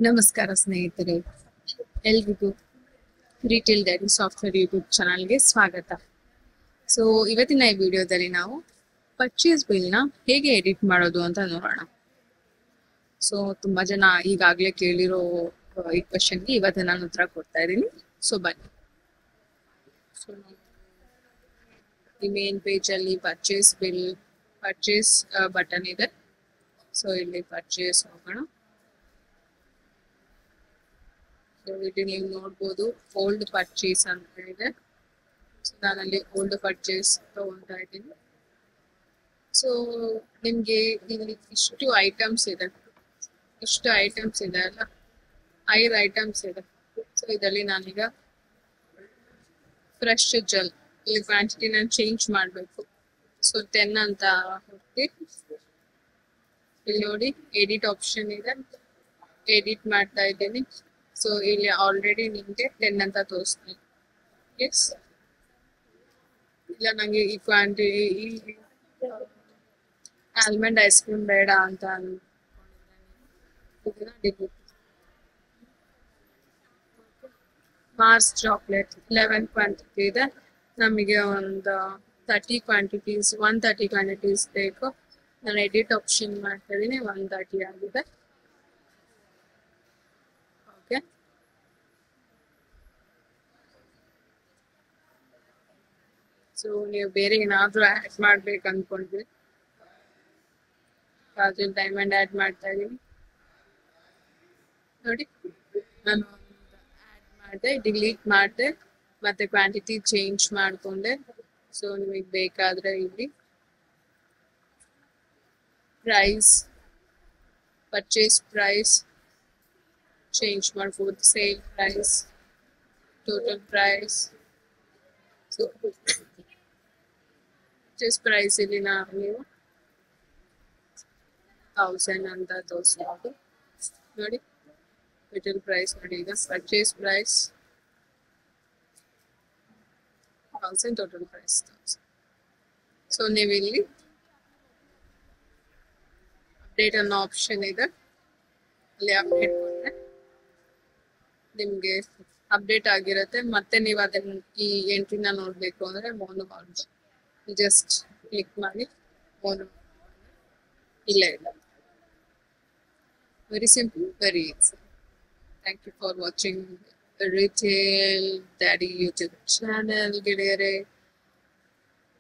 ನಮಸ್ಕಾರ ಸ್ನೇಹಿತರೆ, ಎಲ್ರಿಗೂ ರಿಟೇಲ್ ಡೈರಿ ಸಾಫ್ಟ್ವೇರ್ ಯೂಟ್ಯೂಬ್ ಚಾನಲ್ಗೆ ಸ್ವಾಗತ. ಸೊ ಇವತ್ತಿನ ಈ ವಿಡಿಯೋದಲ್ಲಿ ನಾವು ಪರ್ಚೇಸ್ ಬಿಲ್ನ ಹೇಗೆ ಎಡಿಟ್ ಮಾಡೋದು ಅಂತ ನೋಡೋಣ. ಸೊ ತುಂಬಾ ಜನ ಈಗಾಗಲೇ ಕೇಳಿರೋ ಈ ಕ್ವಶನ್ಗೆ ಇವತ್ತು ನಾನು ಉತ್ತರ ಕೊಡ್ತಾ ಇದ್ದೀನಿ. ಸೊ ಬನ್ನಿ. ಸೊ ಈ ಮೇನ್ ಪೇಜ್ ಅಲ್ಲಿ ಪರ್ಚೇಸ್ ಬಟನ್ ಇದೆ. ಸೊ ಇಲ್ಲಿ ಪರ್ಚೇಸ್ ಹೋಗೋಣ. ಇಲ್ಲಿ ನೀವು ನೋಡ್ಬೋದು ಓಲ್ಡ್ ಪರ್ಚೇಸ್ ಅಂತ ಇದೆ. ಸೊ ನಾನಲ್ಲಿ ಓಲ್ಡ್ ಪರ್ಚೇಸ್ ತಗೊಂತಾ ಇದ್ದೀನಿ. ಸೊ ನಿಮ್ಗೆ ಇಲ್ಲಿ ಇಷ್ಟು ಐಟಮ್ಸ್ ಇದೆ ಅಲ್ಲ, 5 ಐಟಮ್ಸ್ ಇದೆ. ಸೊ ಇದರಲ್ಲಿ ನಾನೀಗ ಫ್ರೆಶ್ ಜೆಲ್ ಇಲ್ಲಿ ಕ್ವಾಂಟಿಟಿ ನಾನು ಚೇಂಜ್ ಮಾಡಬೇಕು. ಸೊ 10 ಅಂತ ಹೋಗ್ತಿ. ಇಲ್ಲಿ ನೋಡಿ ಎಡಿಟ್ ಆಪ್ಷನ್ ಇದೆ, ಎಡಿಟ್ ಮಾಡ್ತಾ ಇದ್ದೀನಿ. ಸೊ ಇಲ್ಲಿ ಆಲ್ರೆಡಿ ನಿಮಗೆ 10 ಅಂತ ತೋರಿಸ್ತೀನಿ. ಎಸ್ ಇಲ್ಲ, ನಂಗೆ ಈ ಕ್ವಾಂಟಿಟಿ ಆಲ್ಮಂಡ್ ಐಸ್ ಕ್ರೀಮ್ ಬೇಡ ಅಂತ ಮಾರ್ಸ್ ಚಾಕ್ಲೇಟ್ 11 ಕ್ವಾಂಟಿಟಿ ಇದೆ. ನಮಗೆ ಒಂದು 130 ಕ್ವಾಂಟಿಟೀಸ್ ಬೇಕು. ನಾನು ಎಡಿಟ್ ಆಪ್ಷನ್ ಮಾಡ್ತಾ ಇದ್ದೀನಿ. 130 ಆಗಿದೆ. ಓಕೆ, ಸೊ ನೀವು ಬೇರೆ ಏನಾದ್ರೂ ಆಡ್ ಮಾಡ್ಬೇಕು ಅನ್ಕೊಂಡ್ರಿ, ಕಾಜಲ್ ಡೈಮಂಡ್ ಆಡ್ ಮಾಡ್ತಾ ಇದೀನಿ. ನೋಡಿ, ನಾನು ಆಡ್ ಮಾಡಿದೆ, ಡಿಲೀಟ್ ಮಾಡಿದೆ, ಮತ್ತೆ ಕ್ವಾಂಟಿಟಿ ಚೇಂಜ್ ಮಾಡ್ಕೊಂಡೆ. ಸೊ ನಿಮಗೆ ಬೇಕಾದ್ರೆ ಇಲ್ಲಿ ಪರ್ಚೇಸ್ ಪ್ರೈಸ್ ಚೇಂಜ್ ಮಾಡ್ಬೋದು, sale price, total price. So purchase price ಇಲ್ಲಿ ನೀವು 1000 ಅಂತ ತೋರಿಸ್ಬೋದು. ನೋಡಿ ಟೋಟಲ್ ಪ್ರೈಸ್ ನೋಡಿ, ಈಗ purchase price 1000, total price 1000. So ನೀವು ಇಲ್ಲಿ ಅಪ್ಡೇಟ್ ಅನ್ನೋ ಆಪ್ಷನ್ ಇದೆ, ಅಲ್ಲಿ ಅಪ್ಡೇಟ್ ಮಾಡಿದ್ರೆ ನಿಮ್ಗೆ ಅಪ್ಡೇಟ್ ಆಗಿರುತ್ತೆ. ಮತ್ತೆ ನೀವು ಅದನ್ನ ಈ ಎಂಟ್ರಿನ ನೋಡ್ಬೇಕು ಅಂದ್ರೆ ಮೋನು ಮಾಡಿ ಜಸ್ಟ್ ಕ್ಲಿಕ್ ಮಾಡಿ ಮೋನು ಇಲ್ಲೇ ಇಲ್ಲ. Very simple, very easy. Thank you for watching retail daddy YouTube channel ಗೆಳೆಯರೆ.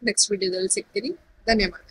ನೆಕ್ಸ್ಟ್ ವಿಡಿಯೋದಲ್ಲಿ ಸಿಗ್ತೀನಿ. ಧನ್ಯವಾದ.